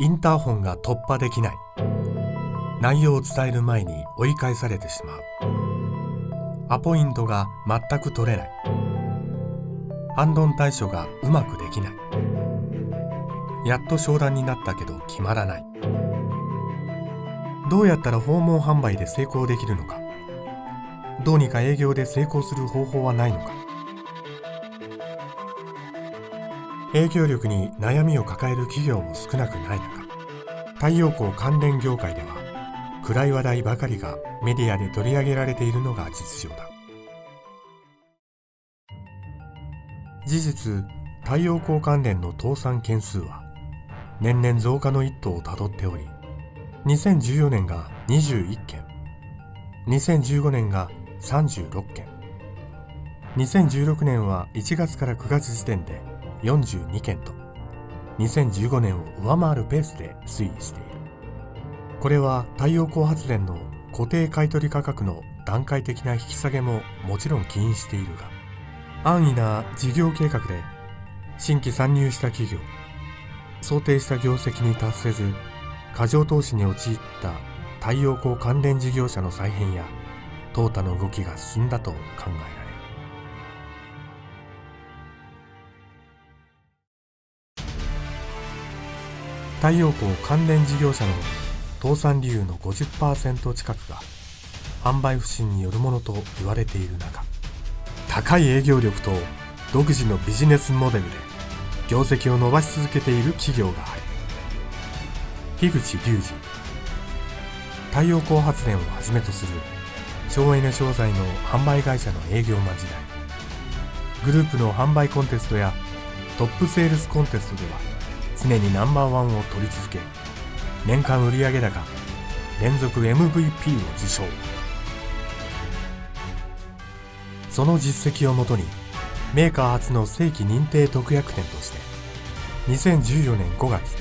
インターホンが突破できない。内容を伝える前に追い返されてしまう。アポイントが全く取れない。反論対処がうまくできない。やっと商談になったけど決まらない。どうやったら訪問販売で成功できるのか。どうにか営業で成功する方法はないのか。営業力に悩みを抱える企業も少なくない中、太陽光関連業界では暗い話題ばかりがメディアで取り上げられているのが実情だ。事実、太陽光関連の倒産件数は年々増加の一途をたどっており、2014年が21件、2015年が36件、2016年は1月から9月時点で42件と、2015年を上回るペースで推移している。これは太陽光発電の固定買取価格の段階的な引き下げももちろん起因しているが、安易な事業計画で新規参入した企業、想定した業績に達せず過剰投資に陥った太陽光関連事業者の再編や淘汰の動きが進んだと考えられる。太陽光関連事業者の倒産理由の 50% 近くが販売不振によるものと言われている中、高い営業力と独自のビジネスモデルで業績を伸ばし続けている企業がある。樋口隆二。太陽光発電をはじめとする省エネ商材の販売会社の営業マン時代、グループの販売コンテストやトップセールスコンテストでは常にナンバーワンを取り続け、年間売上高連続 MVP を受賞。その実績をもとにメーカー初の正規認定特約店として2014年5月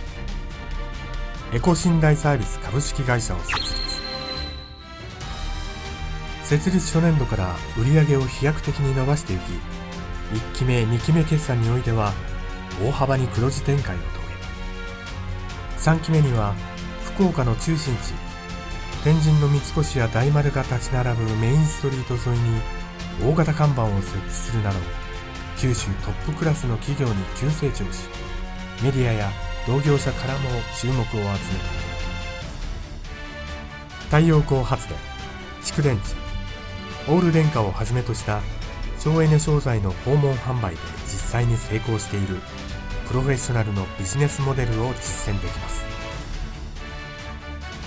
エコ信頼サービス株式会社を設立。設立初年度から売上を飛躍的に伸ばしていき、1期目2期目決算においては大幅に黒字展開を遂げ、3期目には福岡の中心地天神の三越や大丸が立ち並ぶメインストリート沿いに大型看板を設置するなど九州トップクラスの企業に急成長し、メディアや同業者からも注目を集めた。太陽光発電、蓄電池、オール電化をはじめとした省エネ商材の訪問販売で実際に成功しているプロフェッショナルのビジネスモデルを実践できます。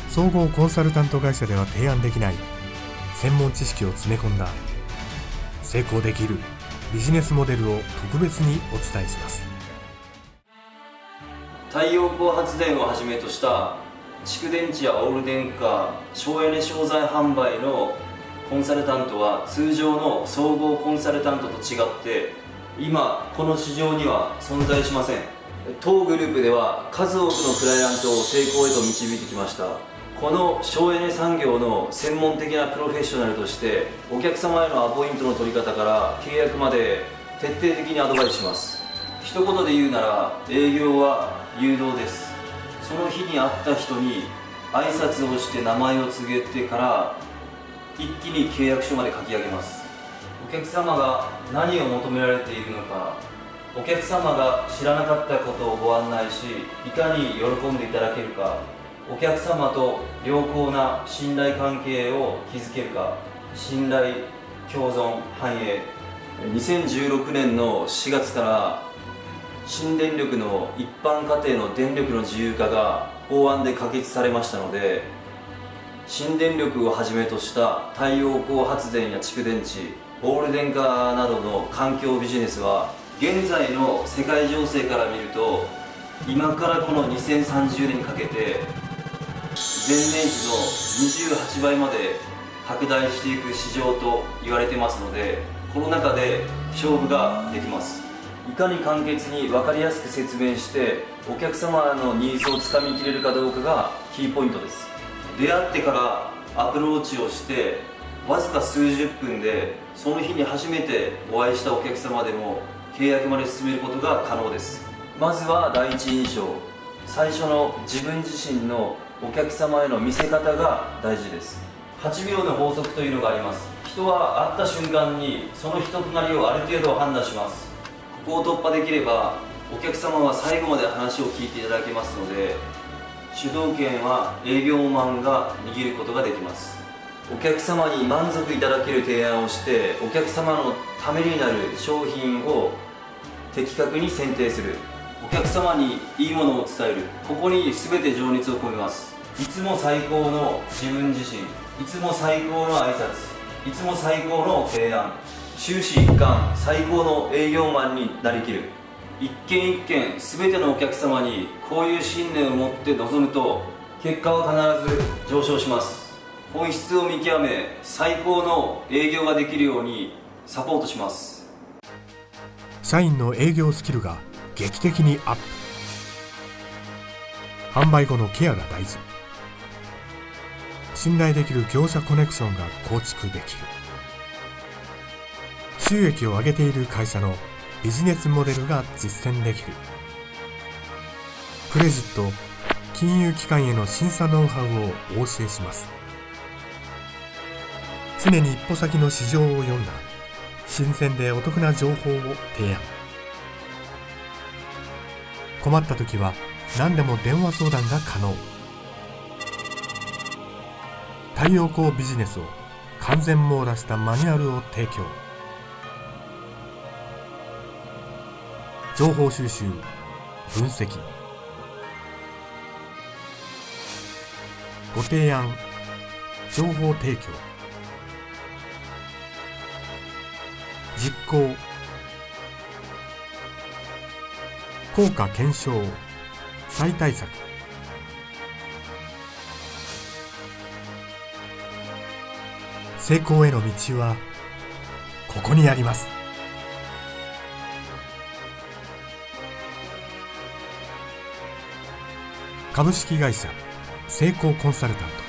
総合コンサルタント会社では提案できない専門知識を詰め込んだ成功できるビジネスモデルを特別にお伝えします。太陽光発電をはじめとした蓄電池やオール電化、省エネ商材販売のコンサルタントは通常の総合コンサルタントと違って今この市場には存在しません。当グループでは数多くのクライアントを成功へと導いてきました。この省エネ産業の専門的なプロフェッショナルとしてお客様へのアポイントの取り方から契約まで徹底的にアドバイスします。一言で言うなら営業は誘導です。その日に会った人に挨拶をして名前を告げてから一気に契約書まで書き上げます。お客様が何を求められているのか、お客様が知らなかったことをご案内し、いかに喜んでいただけるか、お客様と良好な信頼関係を築けるか、信頼、共存、繁栄。2016年の4月から新電力の一般家庭の電力の自由化が法案で可決されましたので、新電力をはじめとした太陽光発電や蓄電池、オール電化などの環境ビジネスは現在の世界情勢から見ると今からこの2030年にかけて前年比の28倍まで拡大していく市場と言われてますので、この中で勝負ができます。いかに簡潔に分かりやすく説明してお客様のニーズをつかみきれるかどうかがキーポイントです。出会ってからアプローチをしてわずか数十分でその日に初めてお会いしたお客様でも契約まで進めることが可能です。まずは第一印象、最初の自分自身のお客様への見せ方が大事です。8秒の法則というのがあります。人は会った瞬間にその人となりをある程度判断します。ここを突破できればお客様は最後まで話を聞いていただけますので、主導権は営業マンが握ることができます。お客様に満足いただける提案をして、お客様のためになる商品を的確に選定する、お客様にいいものを伝える、ここに全て情熱を込めます。いつも最高の自分自身、いつも最高の挨拶、いつも最高の提案、終始一貫最高の営業マンになりきる。一件一件全てのお客様にこういう信念を持って臨むと、結果は必ず上昇します。本質を見極め、最高の営業ができるようにサポートします。社員の営業スキルが劇的にアップ。販売後のケアが大事。信頼できる業者コネクションが構築できる。収益を上げている会社のビジネスモデルが実践できる。クレジット、金融機関への審査ノウハウをお教えします。常に一歩先の市場を読んだ新鮮でお得な情報を提案。困った時は何でも電話相談が可能。太陽光ビジネスを完全網羅したマニュアルを提供。情報収集、分析、ご提案、情報提供、実行、効果検証、再対策。成功への道はここにあります。株式会社成功コンサルタント。